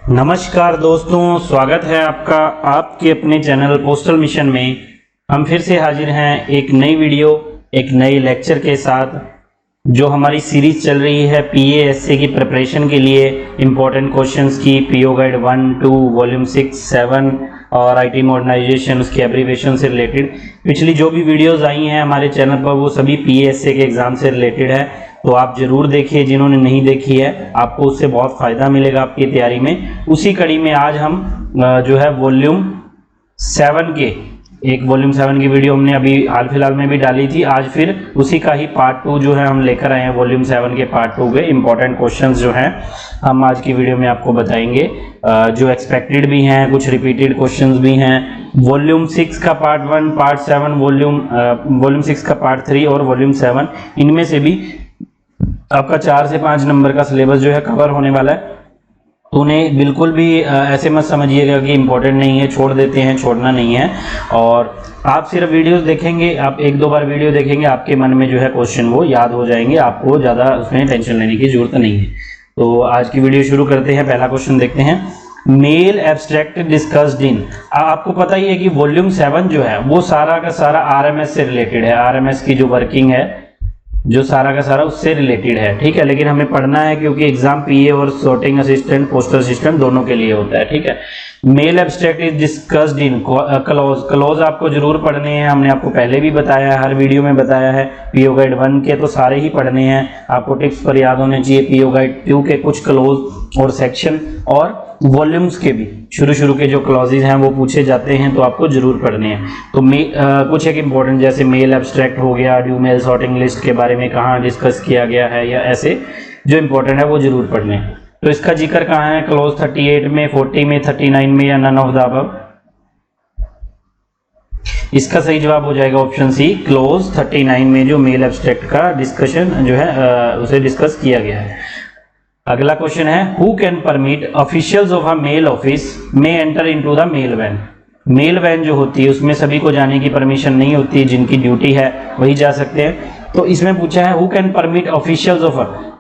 नमस्कार दोस्तों, स्वागत है आपका आपके अपने चैनल पोस्टल मिशन में। हम फिर से हाजिर हैं एक नई वीडियो एक नए लेक्चर के साथ। जो हमारी सीरीज चल रही है पीएएसए की प्रिपरेशन के लिए इम्पोर्टेंट क्वेश्चंस की, पीओ गाइड 1, 2, वॉल्यूम 6, 7 और आईटी मॉडर्नाइजेशन उसके एब्रीविएशन से रिलेटेड पिछली जो भी वीडियोस आई हैं हमारे चैनल पर वो सभी पीएएसए के एग्जाम से रिलेटेड है, तो आप जरूर देखिए। जिन्होंने नहीं देखी है आपको उससे बहुत फ़ायदा मिलेगा आपकी तैयारी में। उसी कड़ी में आज हम जो है वॉल्यूम 7 के वॉल्यूम 7 की वीडियो हमने अभी हाल फिलहाल में भी डाली थी। आज फिर उसी का ही पार्ट 2 जो है हम लेकर आए हैं। वॉल्यूम 7 के पार्ट 2 के इंपॉर्टेंट क्वेश्चंस जो हैं हम आज की वीडियो में आपको बताएंगे, जो एक्सपेक्टेड भी हैं, कुछ रिपीटेड क्वेश्चंस भी हैं। वॉल्यूम 6 का पार्ट 1, पार्ट 7, वॉल्यूम 6 का पार्ट 3 और वॉल्यूम 7, इनमें से भी आपका 4 से 5 नंबर का सिलेबस जो है कवर होने वाला है। तो उन्हें बिल्कुल भी ऐसे मत समझिएगा कि इम्पोर्टेंट नहीं है, छोड़ देते हैं, छोड़ना नहीं है। और आप सिर्फ वीडियोस देखेंगे, आप 1-2 बार वीडियो देखेंगे, आपके मन में जो है क्वेश्चन वो याद हो जाएंगे, आपको ज़्यादा उसमें टेंशन लेने की जरूरत नहीं है। तो आज की वीडियो शुरू करते हैं। पहला क्वेश्चन देखते हैं। मेल एब्स्ट्रैक्ट डिस्कस्ड इन, आपको पता ही है कि वॉल्यूम 7 जो है वो सारा का सारा आरएमएस से रिलेटेड है। आरएमएस की जो वर्किंग है जो सारा का सारा उससे रिलेटेड है, ठीक है। लेकिन हमें पढ़ना है क्योंकि एग्जाम पीए और सॉर्टिंग असिस्टेंट, पोस्टल असिस्टेंट दोनों के लिए होता है, ठीक है। Mail abstract is discussed in clause आपको जरूर पढ़ने हैं। हमने आपको पहले भी बताया है, हर वीडियो में बताया है। पीओ गाइड 1 के तो सारे ही पढ़ने हैं, आपको टिप्स पर याद होने चाहिए। पीओ गाइड 2 के कुछ क्लॉज और सेक्शन और वॉल्यूम्स के भी शुरू के जो क्लॉजेज हैं वो पूछे जाते हैं, तो आपको जरूर पढ़ने हैं। तो कुछ एक इंपॉर्टेंट जैसे मेल एब्स्ट्रैक्ट हो गया, ड्यू मेल सॉर्टिंग लिस्ट के बारे में कहाँ डिस्कस किया गया है, या ऐसे जो इंपॉर्टेंट है वो जरूर पढ़ लें। तो इसका जिक्र कहाँ है? क्लॉज 38 में, 40 में, 39 में, या नन ऑफ द अबव? इसका सही जवाब हो जाएगा ऑप्शन सी, क्लॉज 39 में जो मेल एब्स्ट्रैक्ट का डिस्कशन जो है उसे डिस्कस किया गया है। अगला क्वेश्चन है, who can permit officials of a mail office में enter into the mail van. Mail van जो होती है उसमें सभी को जाने की परमिशन नहीं होती, जिनकी ड्यूटी है वही जा सकते हैं। तो इसमें पूछा है who can permit officials of,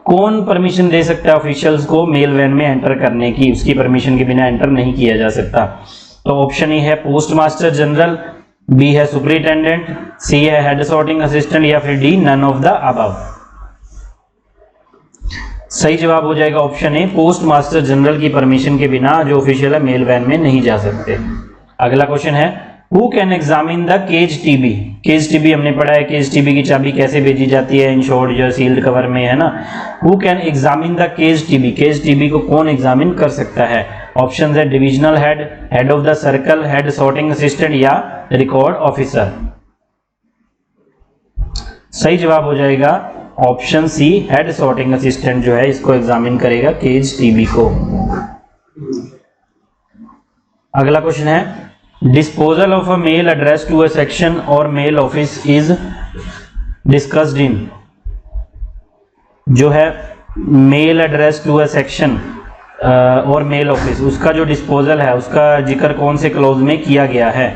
कौन परमिशन दे सकता है ऑफिशियल्स को मेल वैन में एंटर करने की, उसकी परमिशन के बिना एंटर नहीं किया जा सकता। तो ऑप्शन ए है पोस्ट मास्टर जनरल, बी है सुपरिटेंडेंट, सी है हेड सॉर्टिंग असिस्टेंट, या फिर D none of the above. सही जवाब हो जाएगा option A, post master general की परमिशन के बिना जो ऑफिशियल है मेल वैन में नहीं जा सकते। अगला क्वेश्चन है, who can examine the cage TB. Cage TB हमने पढ़ा है, केज टीबी की चाबी कैसे भेजी जाती है, इंश्योर्ड जो सील्ड कवर में है ना। Who can examine the cage TB, cage TB को कौन एग्जामिन कर सकता है? ऑप्शन है divisional head, head of the circle, head sorting assistant, या रिकॉर्ड ऑफिसर। सही जवाब हो जाएगा option C, head sorting assistant जो है इसको एग्जामिन करेगा केज टीबी को। अगला क्वेश्चन है, disposal of a mail address to a section और mail office is discussed in. जो है mail address to a section और मेल ऑफिस, उसका जो डिस्पोजल है उसका जिक्र कौन से क्लॉज में किया गया है?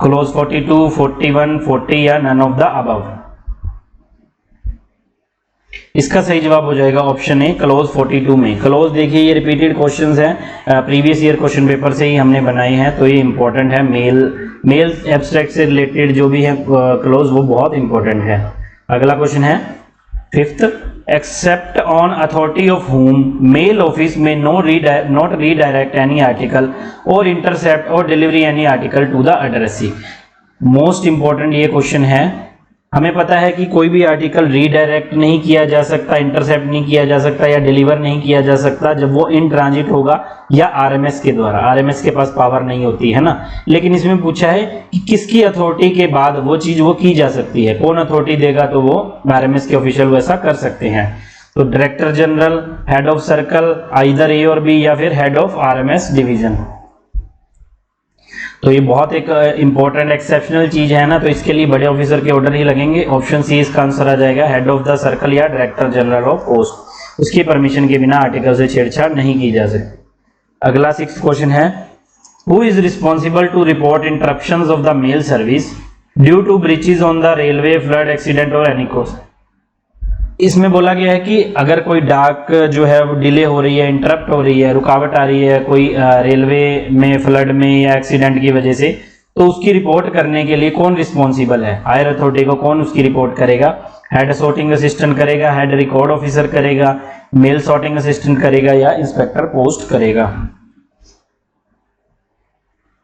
क्लॉज 42, 41, 40, या नन ऑफ द अबव। इसका सही जवाब हो जाएगा ऑप्शन ए, क्लॉज 42 में। क्लॉज देखिए ये रिपीटेड क्वेश्चंस हैं, प्रीवियस ईयर क्वेश्चन पेपर से ही हमने बनाए हैं, तो ये इंपॉर्टेंट है। मेल एब्स्ट्रैक्ट से रिलेटेड जो भी है क्लॉज वो बहुत इंपॉर्टेंट है। अगला क्वेश्चन है 5th, except on authority of home mail office में नॉट रीडायरेक्ट एनी आर्टिकल और इंटरसेप्ट और delivery any article to the addressee. Most important ये क्वेश्चन है। हमें पता है कि कोई भी आर्टिकल रीडायरेक्ट नहीं किया जा सकता, इंटरसेप्ट नहीं किया जा सकता, या डिलीवर नहीं किया जा सकता जब वो इन ट्रांजिट होगा या आरएमएस के द्वारा। आरएमएस के पास पावर नहीं होती है ना। लेकिन इसमें पूछा है कि किसकी अथॉरिटी के बाद वो चीज वो की जा सकती है, कौन अथॉरिटी देगा तो वो आरएमएस के ऑफिशियल वैसा कर सकते हैं। तो director general, head of circle, either A और बी, या फिर हेड ऑफ आरएमएस डिवीजन। तो ये बहुत एक इंपॉर्टेंट एक्सेप्शनल चीज है ना, तो इसके लिए बड़े ऑफिसर के ऑर्डर ही लगेंगे। ऑप्शन सी इसका आंसर आ जाएगा, हेड ऑफ द सर्कल या डायरेक्टर जनरल ऑफ पोस्ट, उसकी परमिशन के बिना आर्टिकल से छेड़छाड़ नहीं की जा सकती। अगला 6th क्वेश्चन है, who is responsible to report interruptions of the mail service due to breaches on the railway, flood, accident और एनी कॉज। इसमें बोला गया है कि अगर कोई डाक जो है वो डिले हो रही है, इंटरप्ट हो रही है, रुकावट आ रही है कोई रेलवे में, फ्लड में या एक्सीडेंट की वजह से, तो उसकी रिपोर्ट करने के लिए कौन रिस्पॉन्सिबल है? हायर अथॉरिटी को कौन उसकी रिपोर्ट करेगा? हेड सॉर्टिंग असिस्टेंट करेगा, हेड रिकॉर्ड ऑफिसर करेगा, मेल सॉर्टिंग असिस्टेंट करेगा या इंस्पेक्टर पोस्ट करेगा?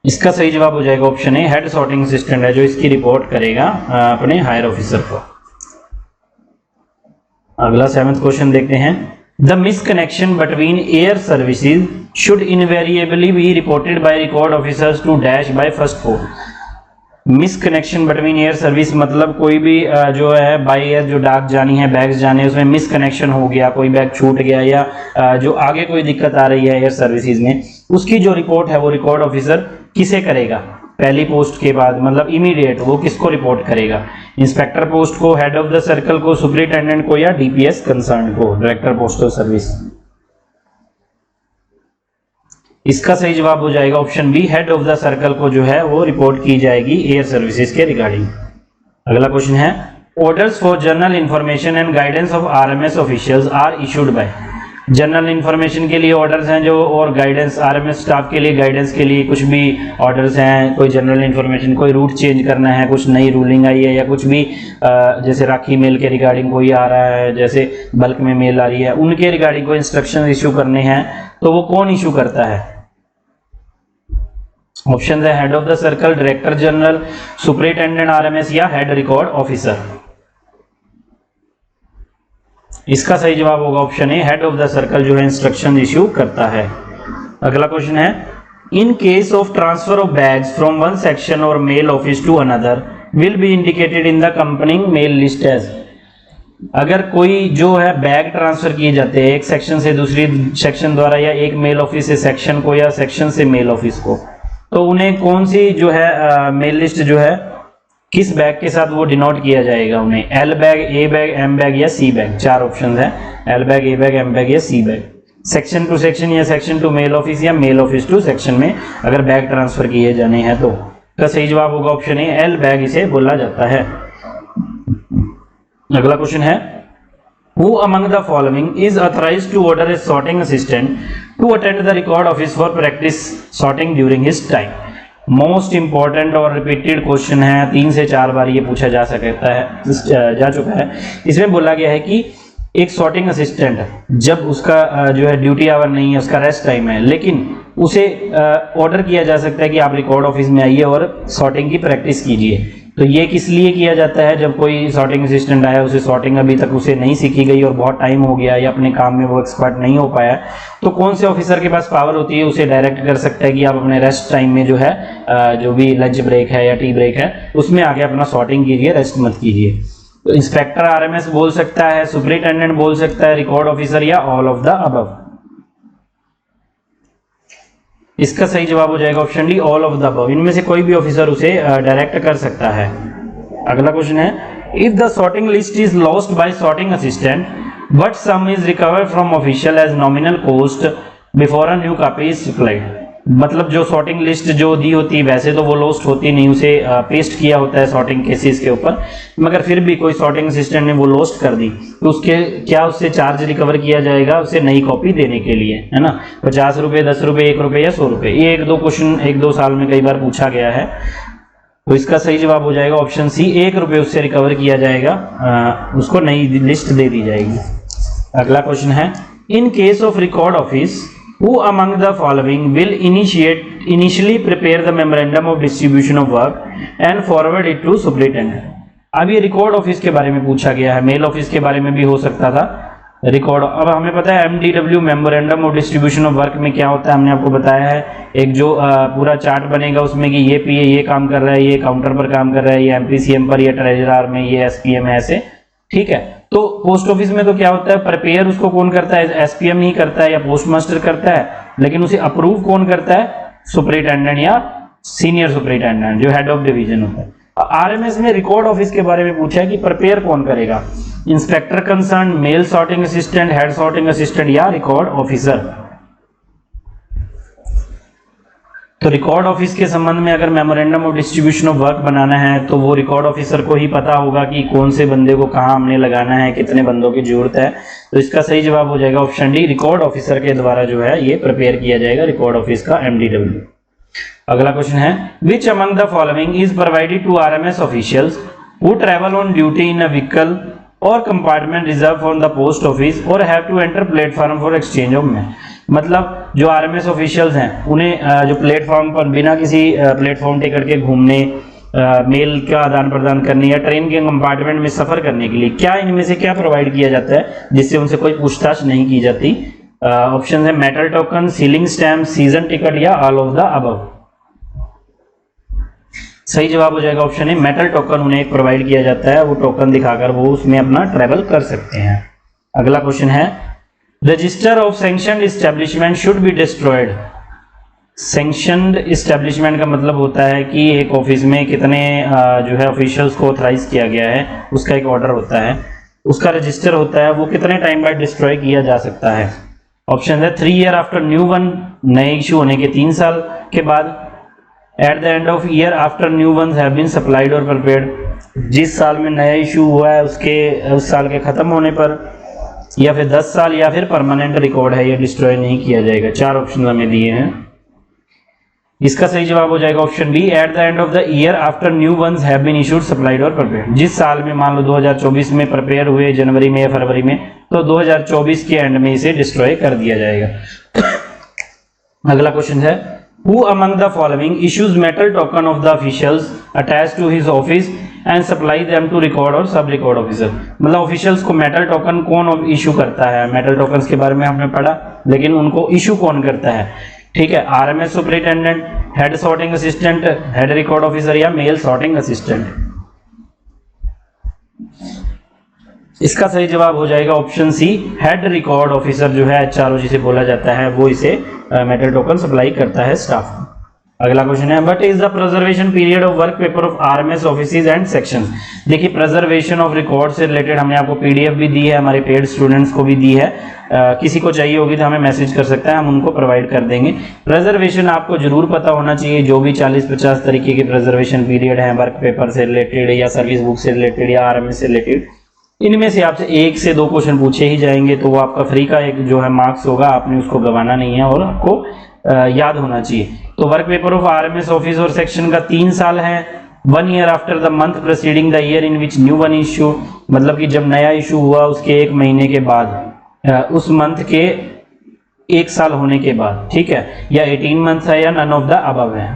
इसका सही जवाब हो जाएगा option A, head sorting assistant है जो इसकी रिपोर्ट करेगा अपने हायर ऑफिसर को। अगला 7th क्वेश्चन देखते हैं। The misconnection between air services should invariably be reported by record officers to dash by first four. Misconnection between air service मतलब कोई भी जो है बाय एयर जो डाक जानी है, बैग्स जाने, उसमें मिसकनेक्शन हो गया, कोई बैग छूट गया या जो आगे कोई दिक्कत आ रही है एयर सर्विसेज में, उसकी जो रिपोर्ट है वो रिकॉर्ड ऑफिसर किसे करेगा? पहली पोस्ट के बाद मतलब इमीडिएट वो किसको रिपोर्ट करेगा? इंस्पेक्टर पोस्ट को, हेड ऑफ द सर्कल को, सुपरिटेंडेंट को या डीपीएस कंसर्न को, डायरेक्टर पोस्टल सर्विस? इसका सही जवाब हो जाएगा option B, head of the circle को जो है वो रिपोर्ट की जाएगी एयर सर्विसेज के रिगार्डिंग। अगला क्वेश्चन है, orders for general information and guidance of RMS officials are issued by. General information के लिए ऑर्डर्स हैं जो, और गाइडेंस आरएमएस स्टाफ के लिए गाइडेंस के लिए कुछ भी ऑर्डर्स हैं, कोई जनरल इंफॉर्मेशन, कोई रूट चेंज करना है, कुछ नई रूलिंग आई है या कुछ भी जैसे राखी मेल के रिगार्डिंग कोई आ रहा है, जैसे बल्क में मेल आ रही है, उनके रिगार्डिंग कोई इंस्ट्रक्शन इशू करने हैं तो वो कौन इशू करता है? ऑप्शन है head of the circle, director general, superintendent RMS या हेड रिकॉर्ड ऑफिसर। इसका सही जवाब होगा option A, head of the circle जो है इंस्ट्रक्शन इश्यू करता है। अगला क्वेश्चन है, in case of transfer of bags from one section और mail office to another will be indicated in the accompanying mail list as. अगर कोई जो है बैग ट्रांसफर किए जाते हैं एक सेक्शन से दूसरी सेक्शन द्वारा या एक मेल ऑफिस से सेक्शन को या सेक्शन से मेल ऑफिस को, तो उन्हें कौन सी जो है मेल लिस्ट जो है किस बैग के साथ वो डिनोट किया जाएगा? उन्हें L bag, A bag, M bag या सी बैग? 4 ऑप्शन है, L bag, A bag, M bag या C bag. Section to section या सेक्शन टू मेल ऑफिस या मेल ऑफिस टू सेक्शन में अगर बैग ट्रांसफर किए जाने हैं तो का सही जवाब होगा ऑप्शन ए, एल बैग इसे बोला जाता है। अगला क्वेश्चन है, Who among the following is authorized to order a sorting assistant to attend the record office for practice sorting during his time? Most important और रिपीटेड क्वेश्चन है, 3 से 4 बार ये पूछा जा सकता है, जा चुका है। इसमें बोला गया है कि एक सॉर्टिंग असिस्टेंट जब उसका जो है ड्यूटी आवर नहीं है, उसका रेस्ट टाइम है, लेकिन उसे ऑर्डर किया जा सकता है कि आप रिकॉर्ड ऑफिस में आइए और सॉर्टिंग की प्रैक्टिस कीजिए। तो ये किस लिए किया जाता है? जब कोई सॉर्टिंग असिस्टेंट आया, उसे सॉर्टिंग अभी तक उसे नहीं सीखी गई और बहुत टाइम हो गया या अपने काम में वो एक्सपर्ट नहीं हो पाया, तो कौन से ऑफिसर के पास पावर होती है, उसे डायरेक्ट कर सकता है कि आप अपने रेस्ट टाइम में जो है जो भी लंच ब्रेक है या टी ब्रेक है उसमें आके अपना सॉर्टिंग कीजिए, रेस्ट मत कीजिए। तो इंस्पेक्टर आरएमएस बोल सकता है, सुपरिटेंडेंट बोल सकता है, रिकॉर्ड ऑफिसर या ऑल ऑफ द अबव? इसका सही जवाब हो जाएगा option D, all of the above. इनमें से कोई भी ऑफिसर उसे डायरेक्ट कर सकता है। अगला क्वेश्चन है, if the sorting list is lost by sorting assistant but sum is recovered from official as nominal cost before a new copy is supplied. मतलब जो सॉर्टिंग लिस्ट जो दी होती है वैसे तो वो लॉस्ट होती नहीं, उसे पेस्ट किया होता है सॉर्टिंग केसेस के ऊपर, मगर फिर भी कोई सॉर्टिंग असिस्टेंट ने वो लॉस्ट कर दी तो उसके क्या उससे चार्ज रिकवर किया जाएगा उसे नई कॉपी देने के लिए, है ना? 50 रुपये, 10 रुपये, 1 रुपये या 100 रुपये। ये 1-2 क्वेश्चन 1-2 साल में कई बार पूछा गया है। तो इसका सही जवाब हो जाएगा ऑप्शन सी, 1 रुपये उससे रिकवर किया जाएगा, उसको नई लिस्ट दे दी जाएगी। अगला क्वेश्चन है, in case of record office who among the following will initially prepare the memorandum of distribution of work and forward it to superintendent? अब ये रिकॉर्ड ऑफिस के बारे में पूछा गया है, मेल ऑफिस के बारे में भी हो सकता था रिकॉर्ड। अब हमें पता है MDW memorandum of distribution of work में क्या होता है, हमने आपको बताया है। एक जो पूरा चार्ट बनेगा उसमें कि ये पीए ये काम कर रहा है, ये काउंटर पर काम कर रहा है, ये MPCM पर, ये ट्रेजरर में, ये SPM है, ऐसे, ठीक है। तो पोस्ट ऑफिस में तो क्या होता है, प्रिपेयर उसको कौन करता है? SPM ही करता है या पोस्ट मास्टर करता है, लेकिन उसे अप्रूव कौन करता है? सुपरिटेंडेंट या सीनियर सुपरिटेंडेंट जो हेड ऑफ डिवीजन होता है। आरएमएस में रिकॉर्ड ऑफिस के बारे में पूछा है कि प्रिपेयर कौन करेगा? Inspector concern, mail sorting assistant, head sorting assistant या रिकॉर्ड ऑफिसर? तो रिकॉर्ड ऑफिस के संबंध में अगर memorandum of distribution of work बनाना है तो वो रिकॉर्ड ऑफिसर को ही पता होगा कि कौन से बंदे को कहाँ हमने लगाना है, कितने बंदों की जरूरत है। तो इसका सही जवाब हो जाएगा ऑप्शन डी, रिकॉर्ड ऑफिसर के द्वारा जो है ये प्रिपेयर किया जाएगा, रिकॉर्ड ऑफिस का MDW। अगला क्वेश्चन है, which among the following is provided to RMS officials who travel on duty in a vehicle और compartment reserve for the post office और have to enter platform for exchange of mail. मतलब जो RMS officials हैं उन्हें जो platform पर बिना किसी प्लेटफॉर्म टिकट के घूमने, मेल का आदान प्रदान करने या ट्रेन के कंपार्टमेंट में सफर करने के लिए क्या इनमें से क्या प्रोवाइड किया जाता है जिससे उनसे कोई पूछताछ नहीं की जाती? ऑप्शन है metal token, ceiling stamp, season ticket या ऑल ऑफ द अबव। सही जवाब हो जाएगा ऑप्शन ए, मेटल टोकन उन्हें प्रोवाइड किया जाता है, वो टोकन दिखाकर वो उसमें अपना ट्रैवल कर सकते हैं। अगला क्वेश्चन है, register of sanctioned establishment should be destroyed. Sanctioned establishment का मतलब होता है कि एक ऑफिस में कितने जो है ऑफिशियल्स को ऑथराइज किया गया है, उसका एक ऑर्डर होता है, उसका रजिस्टर होता है, वो कितने टाइम बाद डिस्ट्रॉय किया जा सकता है? ऑप्शन है 3 ईयर आफ्टर न्यू वन, नए इशू होने के 3 साल के बाद, at the end of year after new ones have been supplied और प्रिपेयर्ड, जिस साल में नया इशू हुआ है उसके उस साल के खत्म होने पर, या फिर 10 साल, या फिर परमानेंट रिकॉर्ड है, ये डिस्ट्रॉय नहीं किया जाएगा। 4 ऑप्शन हमें दिए हैं। इसका सही जवाब हो जाएगा option B, at the end of the year after new ones have been issued, supplied और प्रिपेयर्ड। जिस साल में मान लो 2024 में प्रिपेयर हुए, जनवरी में या फरवरी में, तो 2024 के एंड में इसे डिस्ट्रॉय कर दिया जाएगा। अगला क्वेश्चन है, Who among the following issues metal token of the officials attached to his office and supply them to record और सब रिकॉर्ड ऑफिसर? मतलब ऑफिशियल्स को मेटल टोकन कौन इशू करता है? मेटल टोकन्स के बारे में हमने पढ़ा, लेकिन उनको इशू कौन करता है? ठीक है, RMS superintendent, head sorting assistant, head record officer या मेल सॉर्टिंग असिस्टेंट। इसका सही जवाब हो जाएगा option C, head record officer जो है HRO जिसे बोला जाता है, वो इसे मेटल टोकन सप्लाई करता है स्टाफ को। अगला क्वेश्चन है, what is the preservation period of work paper of RMS offices and sections? देखिए, प्रिजर्वेशन ऑफ रिकॉर्ड से रिलेटेड हमने आपको PDF भी दी है, हमारे पेड स्टूडेंट्स को भी दी है। किसी को चाहिए होगी तो हमें मैसेज कर सकता है, हम उनको प्रोवाइड कर देंगे। प्रिजर्वेशन आपको जरूर पता होना चाहिए, जो भी 40-50 तरीके के प्रिजर्वेशन पीरियड है वर्क पेपर से रिलेटेड या सर्विस बुक से रिलेटेड या RMS से रिलेटेड, इनमें से आपसे 1 से 2 क्वेश्चन पूछे ही जाएंगे, तो वो आपका फ्री का एक जो है मार्क्स होगा, आपने उसको गंवाना नहीं है और आपको याद होना चाहिए। तो work paper of RMS office और सेक्शन का 3 साल है। 1 year after the month preceding the year in which new one issue, मतलब कि जब नया इशू हुआ उसके 1 महीने के बाद, उस मंथ के 1 साल होने के बाद, ठीक है, या 18 मंथ है या नन ऑफ द अबव है।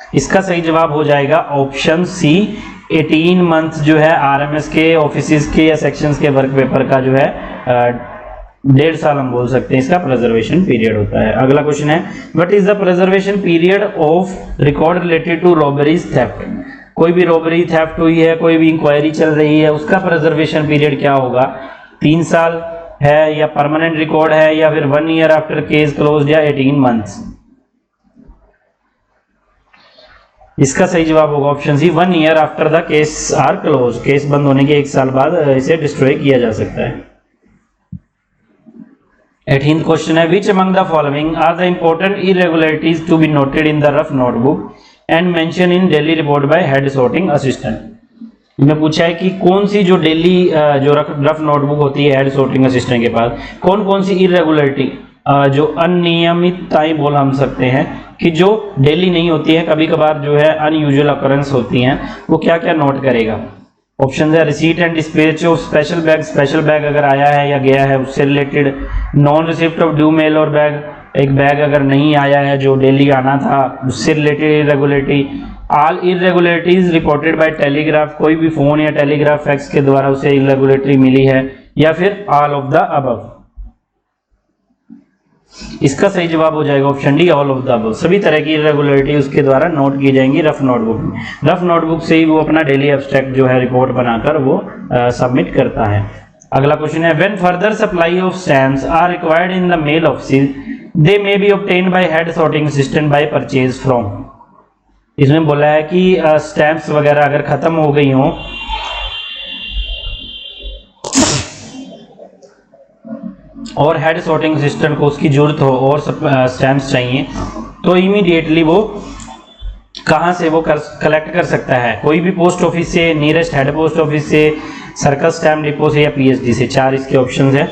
इसका सही जवाब हो जाएगा ऑप्शन सी, 18 मंथ जो है RMS के ऑफिसेज के या सेक्शंस के वर्क पेपर का जो है 1.5 साल हम बोल सकते हैं, इसका प्रिजर्वेशन पीरियड होता है। अगला क्वेश्चन है, what is the preservation period of record related to robberies theft? कोई भी रॉबरी थेफ्ट हुई है, कोई भी इंक्वायरी चल रही है, उसका प्रिजर्वेशन पीरियड क्या होगा? 3 साल है या परमानेंट रिकॉर्ड है या फिर 1 ईयर आफ्टर केस क्लोज्ड या 18 मंथ्स? इसका सही जवाब होगा option C, 1 year after the case are close. Case बंद होने के 1 साल बाद इसे डिस्ट्रॉय किया जा सकता है। 18th क्वेश्चन है, which among the following are the important irregularities to be noted in the rough notebook and mention in daily report by head sorting assistant? में पूछा है कि कौन सी जो डेली जो रफ नोटबुक होती है हेड सॉर्टिंग असिस्टेंट के पास, कौन कौन सी इरेगुलरिटी जो अनियमितताएं बोल हम सकते हैं कि जो डेली नहीं होती है, कभी कभार जो है अनयूजुअल अकरेंस होती हैं, वो क्या क्या नोट करेगा? ऑप्शन है receipt and dispatch of special bag अगर आया है या गया है उससे related, non receipt of due mail और बैग, एक बैग अगर नहीं आया है जो डेली आना था उससे related irregularity, all irregularities reported by telegraph, कोई भी फोन या टेलीग्राफ फैक्स के द्वारा उसे इरेगुलरिटी मिली है, या फिर ऑल ऑफ द अबव। इसका सही जवाब हो जाएगा option D, all of the above. सभी तरह की इरेगुलरिटी उसके द्वारा नोट की जाएंगी रफ नोटबुक में। रफ नोटबुक से ही वो अपना डेली एब्स्ट्रैक्ट जो है रिपोर्ट बनाकर वो सबमिट करता है। अगला क्वेश्चन है, when further supply of stamps are required in the mail office they may be obtained by head sorting assistant by purchase from. इसमें बोला है कि स्टैम्प्स वगैरह अगर खत्म हो गई हो और हेड सॉर्टिंग असिस्टेंट को उसकी जरूरत हो और स्टैम्प्स चाहिए तो इमीडिएटली वो कहाँ से वो कलेक्ट कर सकता है, कोई भी पोस्ट ऑफिस से, नियरेस्ट हेड पोस्ट ऑफिस से, सर्कल स्टैम्प डिपो से या पीएसडी से। 4 इसके ऑप्शंस है।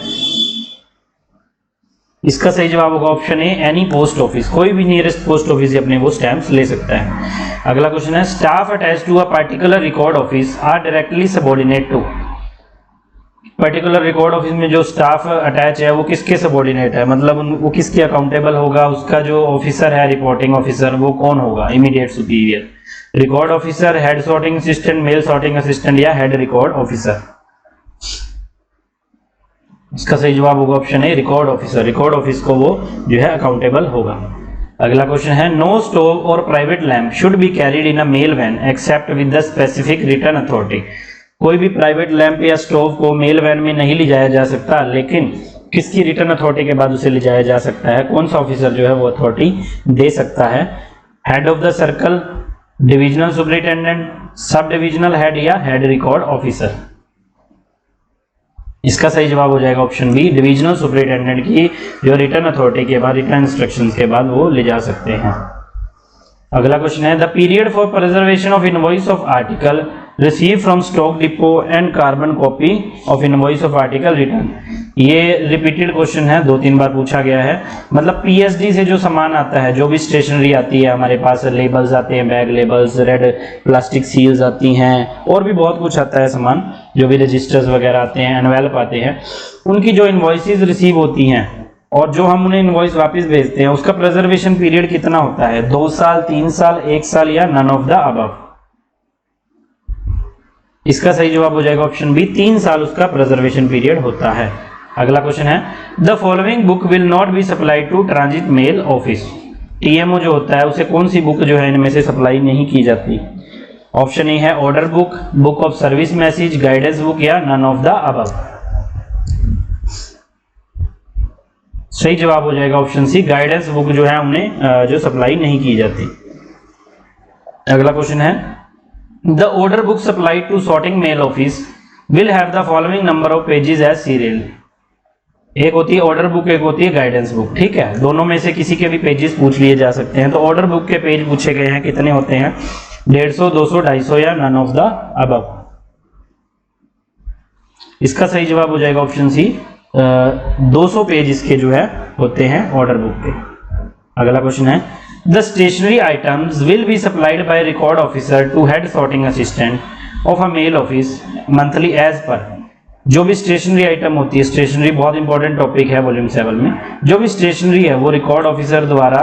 इसका सही जवाब होगा ऑप्शन ए, एनी पोस्ट ऑफिस, कोई भी नियरेस्ट पोस्ट ऑफिस से अपने वो स्टैम्प्स ले सकता है। अगला क्वेश्चन है staff attach to a particular record office are directly subordinate to. Particular record office में जो स्टाफ अटैच है वो किसके सबऑर्डिनेट है, मतलब वो किसके अकाउंटेबल होगा, उसका जो ऑफिसर है रिपोर्टिंग ऑफिसर वो कौन होगा, immediate superior. Record officer, head sorting assistant, mail sorting assistant या हेड रिकॉर्ड ऑफिसर। इसका सही जवाब होगा option A, record officer. Record office को वो जो है अकाउंटेबल होगा। अगला क्वेश्चन है नो स्टोव और private lamp should be carried in a mail van except with the specific return authority. कोई भी प्राइवेट लैंप या स्टोव को मेल वैन में नहीं ले जाया जा सकता, लेकिन किसकी रिटर्न अथॉरिटी के बाद उसे ले जाया जा सकता है, कौन सा ऑफिसर जो है वो अथॉरिटी दे सकता है। Head of the circle, divisional superintendent, sub divisional head या हेड रिकॉर्ड ऑफिसर। इसका सही जवाब हो जाएगा ऑप्शन बी, डिविजनल सुपरिटेंडेंट की जो रिटर्न अथॉरिटी के बाद, रिटर्न इंस्ट्रक्शंस के बाद वो ले जा सकते हैं। अगला क्वेश्चन है the period for preservation of invoice of article receive from stock depot and carbon copy of invoice of article return. ये रिपीटेड क्वेश्चन है, 2-3 बार पूछा गया है। मतलब पीएसडी से जो सामान आता है, जो भी स्टेशनरी आती है हमारे पास, लेबल्स आते हैं, bag labels, red plastic seals आती हैं, और भी बहुत कुछ आता है सामान, जो भी रजिस्टर्स वगैरह आते हैं, एनवेलप आते हैं, उनकी जो इनवॉइसेस रिसीव होती हैं और जो हम उन्हें इनवॉइस वापस भेजते हैं, उसका प्रिजर्वेशन पीरियड कितना होता है, 2 साल, 3 साल, 1 साल या नन ऑफ द अबव। इसका सही जवाब हो जाएगा ऑप्शन बी, 3 साल उसका प्रिजर्वेशन पीरियड होता है। अगला क्वेश्चन है the following book will not be supplied to transit mail office. TMO जो होता है उसे कौन सी बुक जो है इनमें से सप्लाई नहीं की जाती। ऑप्शन ए है order book, book of service message, guidance book या नन ऑफ द अबव। सही जवाब हो जाएगा ऑप्शन सी, गाइडेंस बुक जो है उन्हें जो सप्लाई नहीं की जाती। अगला क्वेश्चन है the order book supplied to sorting mail office will have the following number of pages as serial. एक होती है ऑर्डर बुक, एक होती है गाइडेंस बुक, ठीक है। दोनों में से किसी के भी पेजेस पूछ लिए जा सकते हैं। तो ऑर्डर बुक के पेज पूछे गए हैं, कितने होते हैं, 150, 200, 250 या नन ऑफ द अबव। इसका सही जवाब हो जाएगा ऑप्शन सी, 200 पेज इसके जो है होते हैं ऑर्डर बुक के। अगला क्वेश्चन है the stationery items will be supplied by record officer to head sorting assistant of a mail office monthly as per. जो भी स्टेशनरी आइटम होती है, स्टेशनरी बहुत इंपॉर्टेंट टॉपिक है वॉल्यूम 7 में, जो भी स्टेशनरी है वो रिकॉर्ड ऑफिसर द्वारा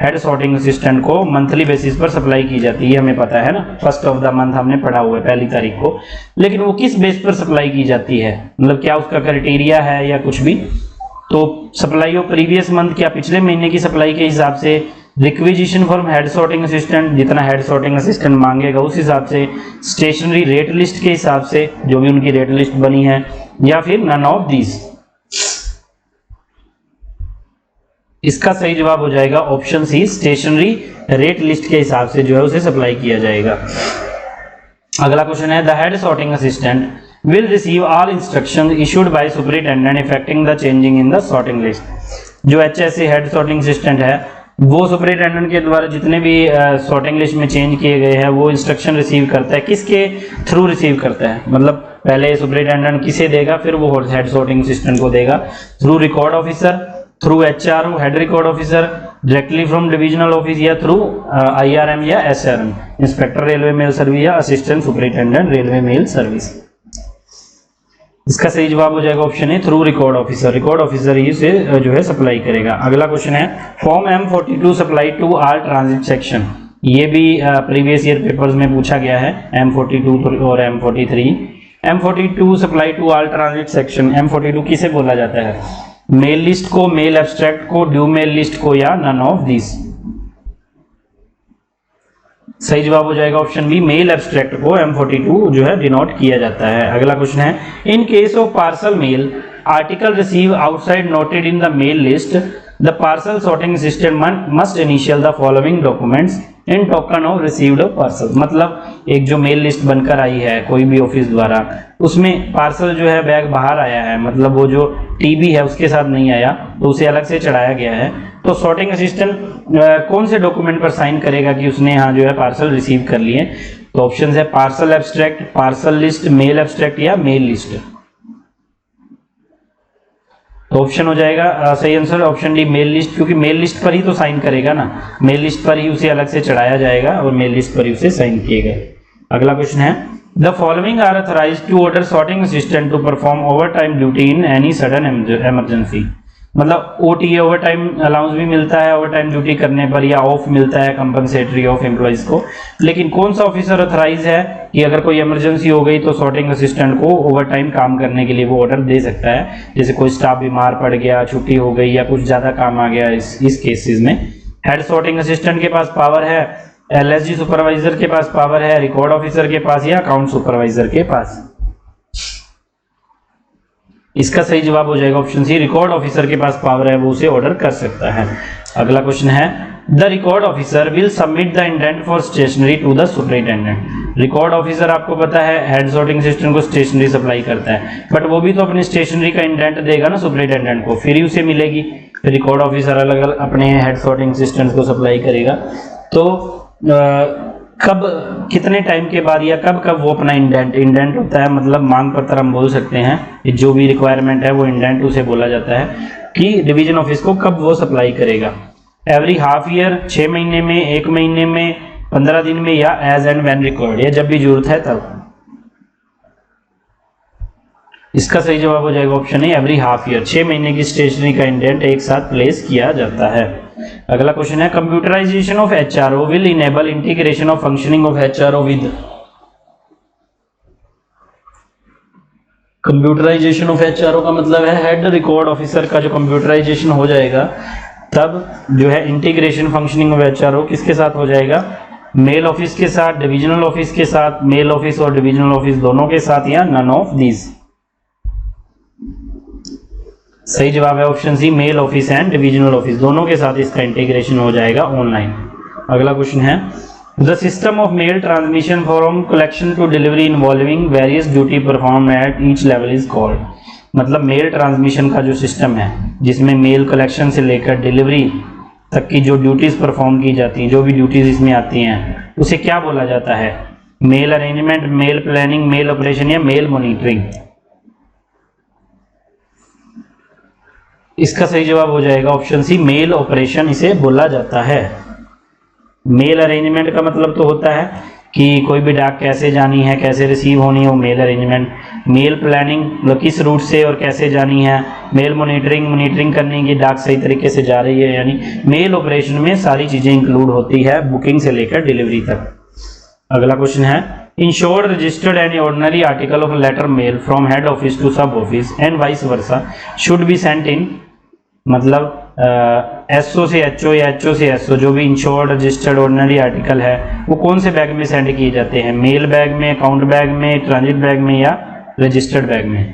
हेड सॉर्टिंग असिस्टेंट को मंथली बेसिस पर सप्लाई की जाती है, हमें पता है ना, 1st ऑफ द मंथ हमने पढ़ा हुआ है, 1 तारीख को। लेकिन वो किस बेस पर सप्लाई की जाती है, मतलब क्या उसका क्राइटेरिया है या कुछ भी। तो सप्लाई ऑफ प्रीवियस मंथ, क्या पिछले महीने की सप्लाई के हिसाब से, requisition from head sorting assistant, जितना हेड सॉर्टिंग असिस्टेंट मांगेगा उस हिसाब से, स्टेशनरी रेट लिस्ट के हिसाब से, जो भी उनकी रेट लिस्ट बनी है, या फिर नन ऑफ दीज। इसका सही जवाब हो जाएगा option C, stationery rate list के हिसाब से जो है उसे सप्लाई किया जाएगा। अगला क्वेश्चन है the head sorting assistant will receive all instructions issued by superintendent effecting the changing in the sorting list. जो एचएससी हेड सॉर्टिंग असिस्टेंट है वो सुपरिटेंडेंट के द्वारा जितने भी सॉर्टिंग लिस्ट में चेंज किए गए हैं वो इंस्ट्रक्शन रिसीव करता है। किसके थ्रू रिसीव करता है, मतलब पहले सुपरिटेंडेंट किसे देगा, फिर वो हेड सॉर्टिंग असिस्टेंट को देगा। Through record officer, through HRO head record officer, directly from divisional office या थ्रू आईआरएम या SRM, inspector railway mail service या assistant superintendent railway mail service. इसका सही जवाब हो जाएगा ऑप्शन है through record officer. Record officer ही से जो है सप्लाई करेगा। अगला क्वेश्चन है form M42 supply to all transit section. ये भी प्रीवियस ईयर पेपर्स में पूछा गया है, M42 और M43। M42 supply to all transit section, M42 किसे बोला जाता है, मेल लिस्ट को, मेल एब्स्ट्रैक्ट को, ड्यू मेल लिस्ट को या नन ऑफ दिस। सही जवाब हो जाएगा ऑप्शन बी, मेल एब्स्ट्रैक्ट को M42 जो है डिनोट किया जाता है। अगला क्वेश्चन है in case of parcel mail article receive outside noted in the mail list the parcel sorting system must initial the following documents in token of received parcel. मतलब एक जो मेल लिस्ट बनकर आई है कोई भी ऑफिस द्वारा, उसमें पार्सल जो है बैग बाहर आया है, मतलब वो जो टीबी है उसके साथ नहीं आया, तो उसे अलग से चढ़ाया गया है, तो सॉर्टिंग असिस्टेंट कौन से डॉक्यूमेंट पर साइन करेगा कि उसने यहाँ जो है पार्सल रिसीव कर लिए? तो ऑप्शन है parcel abstract, parcel list, mail abstract या मेल लिस्ट। तो ऑप्शन हो जाएगा सही answer option D mail list, क्योंकि मेल लिस्ट पर ही तो साइन करेगा ना, मेल लिस्ट पर ही उसे अलग से चढ़ाया जाएगा और मेल लिस्ट पर ही उसे साइन किएगा। अगला क्वेश्चन है the following are authorised to order sorting assistant to perform overtime duty in any sudden emergency. मतलब ओटी ओवर टाइम अलाउंस भी मिलता है ओवर टाइम ड्यूटी करने पर, या ऑफ मिलता है कंपनसेटरी ऑफ एम्प्लॉइज को, लेकिन कौन सा ऑफिसर ऑथराइज है कि अगर कोई इमरजेंसी हो गई तो सॉर्टिंग असिस्टेंट को ओवर टाइम काम करने के लिए वो ऑर्डर दे सकता है, जैसे कोई स्टाफ बीमार पड़ गया, छुट्टी हो गई या कुछ ज्यादा काम आ गया, इस केसेस में हेड सॉर्टिंग असिस्टेंट के पास पावर है, एलएसजी सुपरवाइजर के पास पावर है, रिकॉर्ड ऑफिसर के पास या अकाउंट सुपरवाइजर के पास। इसका सही जवाब हो जाएगा ऑप्शन सी, रिकॉर्ड ऑफिसर के पास पावर है, वो उसे ऑर्डर कर सकता है। अगला क्वेश्चन है the record officer will submit the indent for stationery to the superintendent. Record officer आपको पता है हेड सॉर्टिंग सिस्टम को स्टेशनरी सप्लाई करता है, बट वो भी तो अपनी स्टेशनरी का इंडेंट देगा ना सुपरिटेंडेंट को, फिर ही उसे मिलेगी। रिकॉर्ड ऑफिसर अलग अलग अपने हेड सॉर्टिंग सिस्टम को सप्लाई करेगा, तो कब कितने टाइम के बाद या कब कब वो अपना इंडेंट होता है, मतलब मांग पत्र हम बोल सकते हैं, जो भी रिक्वायरमेंट है वो इंडेंट उसे बोला जाता है कि डिवीजन ऑफिस को कब वो सप्लाई करेगा। एवरी हाफ ईयर, 6 महीने में, 1 महीने में, 15 दिन में या एज एंड व्हेन रिक्वायर्ड, या जब भी जरूरत है तब। इसका सही जवाब हो जाएगा ऑप्शन ए एवरी हाफ ईयर, 6 महीने की स्टेशनरी का इंडेंट एक साथ प्लेस किया जाता है। अगला क्वेश्चन है computerisation of HRO will enable integration of functioning of HRO with. Computerisation of HRO का मतलब है हेड रिकॉर्ड ऑफिसर का जो कंप्यूटराइजेशन हो जाएगा, तब जो है इंटीग्रेशन फंक्शनिंग ऑफ एचआरओ किसके साथ हो जाएगा? मेल ऑफिस के साथ, डिविजनल ऑफिस के साथ, मेल ऑफिस और डिविजनल ऑफिस दोनों के साथ, या नन ऑफ दीज। सही जवाब है option C mail office and divisional office दोनों के साथ इसका इंटीग्रेशन हो जाएगा ऑनलाइन। अगला क्वेश्चन है the system of mail transmission from collection to delivery involving various duty perform at each level is called. मतलब मेल ट्रांसमिशन का जो सिस्टम है जिसमें मेल कलेक्शन से लेकर डिलीवरी तक की जो ड्यूटीज परफॉर्म की जाती हैं, जो भी ड्यूटीज इसमें आती हैं, उसे क्या बोला जाता है? Mail arrangement, mail planning, mail operation या मेल मॉनिटरिंग। इसका सही जवाब हो जाएगा ऑप्शन सी मेल ऑपरेशन इसे बोला जाता है। मेल अरेंजमेंट का मतलब तो होता है कि कोई भी डाक कैसे जानी है, कैसे रिसीव होनी है, वो मेल अरेंजमेंट। मेल प्लानिंग मतलब किस रूट से और कैसे जानी है। मेल मॉनिटरिंग करने की डाक सही तरीके से जा रही है, यानी मेल ऑपरेशन में सारी चीजें इंक्लूड होती है बुकिंग से लेकर डिलीवरी तक। अगला क्वेश्चन है insured registered any ordinary article of letter mail from head office to sub office and vice versa should be sent in. मतलब एसओ से एचओ या एचओ से एसओ, जो भी इंश्योर्ड रजिस्टर्ड ऑर्डिनरी आर्टिकल है वो कौन से बैग में सेंड किए जाते हैं? मेल बैग में, अकाउंट बैग में, ट्रांजिट बैग में या रजिस्टर्ड बैग में?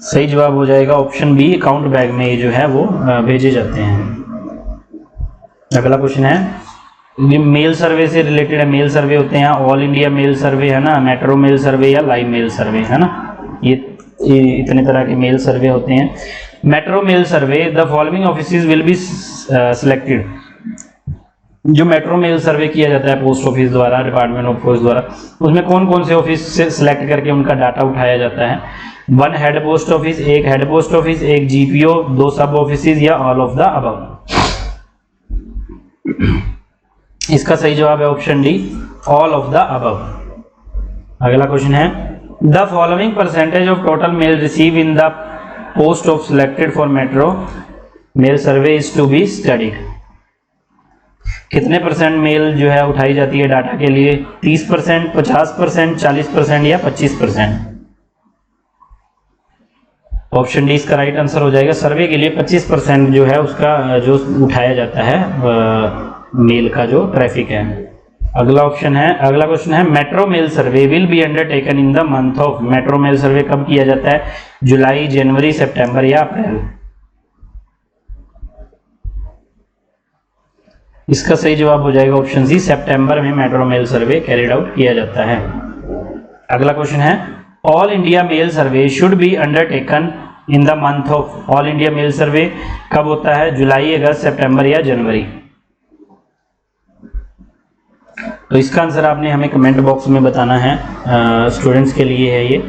सही जवाब हो जाएगा ऑप्शन बी अकाउंट बैग में ये जो है वो भेजे जाते हैं। अगला क्वेश्चन है मेल सर्वे से रिलेटेड है। मेल सर्वे होते हैं ऑल इंडिया मेल सर्वे है ना, मेट्रो मेल सर्वे या लाइव मेल सर्वे है ना, ये इतने तरह के मेल सर्वे होते हैं। Metro mail survey the following offices will be selected. जो मेट्रो मेल सर्वे किया जाता है पोस्ट ऑफिस द्वारा, डिपार्टमेंट ऑफ पोस्ट द्वारा, उसमें कौन कौन से ऑफिस से सिलेक्ट करके उनका डाटा उठाया जाता है? 1 head post office, 1 head post office, 1 GPO, 2 सब ऑफिस या ऑल ऑफ द अबव। इसका सही जवाब है option D all of the above. अगला क्वेश्चन है the following percentage of total mail receive in the post of selected for metro mail survey is to be studied. कितने percent mail जो है उठाई जाती है डाटा के लिए? 30%, 50%, 40% या 25%? ऑप्शन डी इसका राइट आंसर हो जाएगा। सर्वे के लिए 25% जो है उसका जो उठाया जाता है मेल का जो ट्रैफिक है। अगला क्वेश्चन है metro mail survey will be undertaken in the month of. Metro mail survey कब किया जाता है? जुलाई, जनवरी, सितंबर या अप्रैल? इसका सही जवाब हो जाएगा ऑप्शन सी, सितंबर में metro mail survey carried out किया जाता है। अगला क्वेश्चन है, all India mail survey should be undertaken in the month of. All India mail survey कब होता है? जुलाई, अगस्त, सितंबर या जनवरी? तो इसका आंसर आपने हमें कमेंट बॉक्स में बताना है, स्टूडेंट्स के लिए है ये।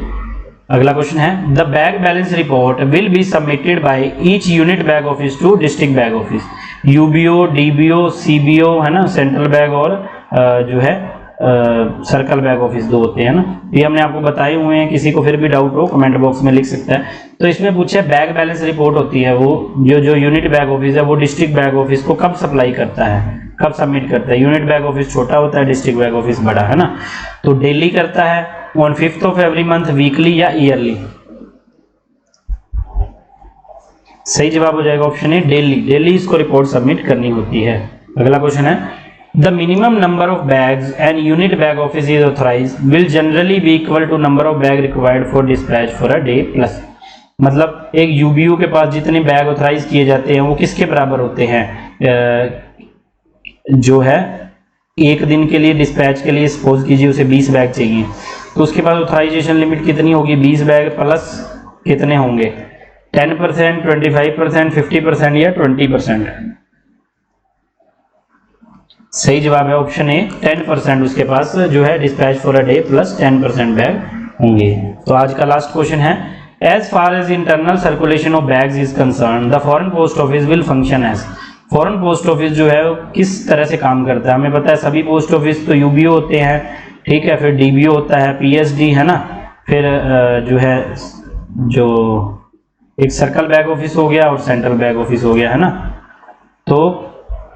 अगला क्वेश्चन है, the bag balance report will be submitted by each unit bag office to district bag office. UBO, DBO, CBO है ना, सेंट्रल बैग और जो है सर्कल बैग ऑफिस दो होते हैं ना। ये हमने आपको बताए हुए हैं, किसी को फिर भी डाउट हो कमेंट बॉक्स में लिख सकता है। तो इसमें पूछे बैग बैलेंस रिपोर्ट होती है वो जो यूनिट बैग ऑफिस है वो डिस्ट्रिक्ट बैग ऑफिस को कब सप्लाई करता है, कब सबमिट करता है। यूनिट बैग ऑफिस छोटा होता है, डिस्ट्रिक्ट बैग ऑफिस बड़ा है ना। तो डेली करता है, on 5th of every month, weekly या ईयरली? सही जवाब हो जाएगा ऑप्शन ए, डेली। डेली इसको रिपोर्ट सबमिट करनी होती है। अगला क्वेश्चन है, the minimum number of bags and unit bag office is authorised will generally be equal to number of bag required for dispatch for a day plus. मतलब एक UBO के पास जितने बैग ऑथराइज किए जाते हैं वो किसके बराबर होते हैं? जो है एक दिन के लिए डिस्पैच के लिए सपोज कीजिए उसे 20 बैग चाहिए, तो उसके पास ऑथराइजेशन लिमिट कितनी होगी? 20 बैग प्लस कितने होंगे? 10%, 25%, 50% या 20%? सही जवाब है ऑप्शन ए, 10% उसके पास जो है dispatch for a day plus 10% bag होंगे। तो आज का लास्ट क्वेश्चन है, as far as internal circulation of bags is concern the foreign post office will function as. Foreign post office जो है किस तरह से काम करता है? हमें पता है सभी पोस्ट ऑफिस तो यूबीओ होते हैं, ठीक है, फिर डीबीओ होता है, पीएसडी है ना, फिर जो है जो एक सर्कल बैग ऑफिस हो गया और सेंट्रल बैग ऑफिस हो गया है ना। तो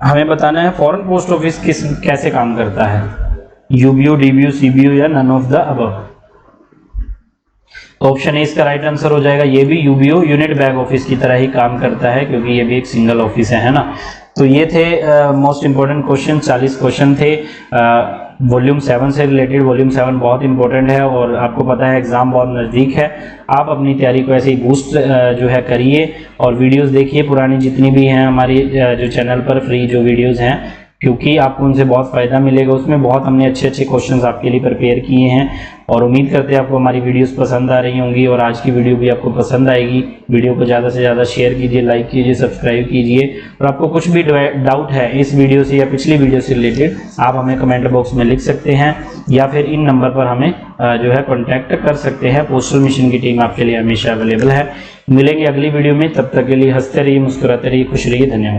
हमें बताना है फॉरेन पोस्ट ऑफिस कैसे काम करता है, यूबीओ, डीबीओ, सीबीओ या none of the above? Option A इसका राइट आंसर हो जाएगा। ये भी यूबीओ यूनिट बैग ऑफिस की तरह ही काम करता है क्योंकि ये भी एक सिंगल ऑफिस है ना। तो ये थे मोस्ट इंपॉर्टेंट क्वेश्चन, 40 क्वेश्चन थे वॉल्यूम 7 से रिलेटेड। वॉल्यूम 7 बहुत इंपॉर्टेंट है और आपको पता है एग्जाम बहुत नज़दीक है। आप अपनी तैयारी को ऐसे ही बूस्ट जो है करिए और वीडियोस देखिए पुरानी जितनी भी हैं हमारी जो चैनल पर फ्री जो वीडियोस हैं, क्योंकि आपको उनसे बहुत फ़ायदा मिलेगा। उसमें बहुत हमने अच्छे अच्छे क्वेश्चंस आपके लिए प्रिपेयर किए हैं और उम्मीद करते हैं आपको हमारी वीडियोस पसंद आ रही होंगी और आज की वीडियो भी आपको पसंद आएगी। वीडियो को ज़्यादा से ज़्यादा शेयर कीजिए, लाइक कीजिए, सब्सक्राइब कीजिए और आपको कुछ भी डाउट है इस वीडियो से या पिछली वीडियो से रिलेटेड आप हमें कमेंट बॉक्स में लिख सकते हैं या फिर इन नंबर पर हमें जो है कॉन्टैक्ट कर सकते हैं। पोस्टल मिशन की टीम आपके लिए हमेशा अवेलेबल है। मिलेंगे अगली वीडियो में, तब तक के लिए हंसते रहिए, मुस्कुराते रहिए, खुश रहिए। धन्यवाद।